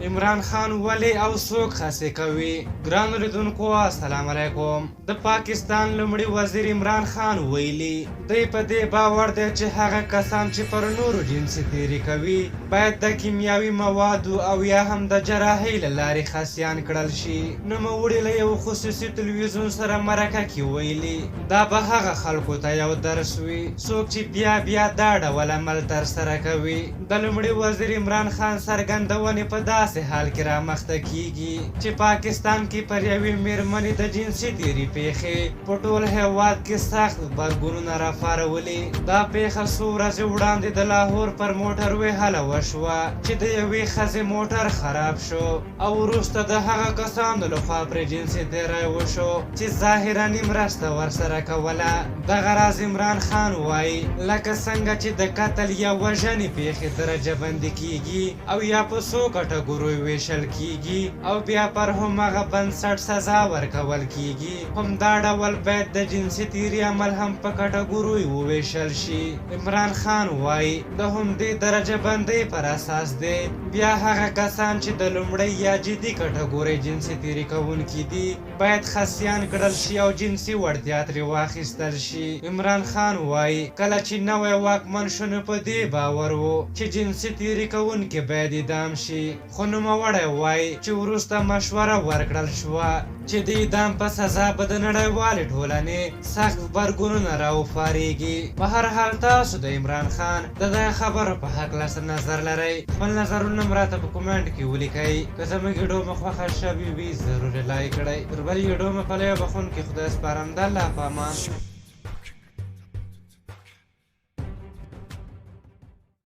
عمران خان ولې او څوک خاصې کوي؟ ګرانو لیدونکو السلام علیکم. د پاکستان لومړي وزیر عمران خان ویلي دی په دې باور دی چې هغه کسان چې پر نورو جنسي تیري کوي باید د کیمیاوي موادو او یا هم د جراحۍ له لارې خاصیان کړل شي. نوموړي له یو خصوصي تلویزیون سره مرکه کې ویلي دا به هغه خلکو ته یو درس وي څوک چې بیا دا ډول عمل ترسره کوي. د لومړي وزیر عمران خان څرګندونې په داسې حال کې رامخته کیږي چې پاکستان کې پر یوې میرمنې د جنسي تیري پیښې په ټول هېواد کې سخت غبرګونونه راپارولي. دا پیښه څو ورځې وړاندې د لاهور پر موټر وهله وشوه چې د یوې ښځې موټر خراب شو او وروسته د هغه کسانو لخوا پرې جنسي تیری وشو چې ظاهرا مرسته ورسره کوله. دغه راز عمران خان وایي لکه څنګه چې د قتل یا وژنې پیښې درجه بندي کیږي او یا په څو کټګوریو ویشل کیږي او بیا پر همغه بنسټ سزا ورکول کیږي، همدا ډول باید د جنسي تیري عمل هم په کټګوریو وویشل شي. عمران خان وایي د همدې درجه بندۍ پر اساس دی بیا هغه کسان چې د لومړۍ یا جدي کټګورۍ جنسي تیري کوونکي دي باید خاصیان کړل شي او جنسي وړتیا ترې واخیستل شي. عمران خان وایي کله چې نوی واکمن شو نو په دې باور و چې جنسي تیري کوونکي باید اعدام شي، خو نوموړی وایي چې وروسته مشوره ورکړل شوه چې د اعدام په سزا به د نړیوالې ټولنې سخت غبرګونونه راوپارېږي. په هر حال تاسو د عمران خان د دغه خبرو په هکله څه نظر لرئ؟ خپل نظرونه هم راته په کومنټ کې ولیکئ. که زموږ ویډیو مو خوښه شوې وي ضرور لایک کړئ. تر بلې ویډیو مو په لویه بخښونکي خدای سپارم. د الله په امان.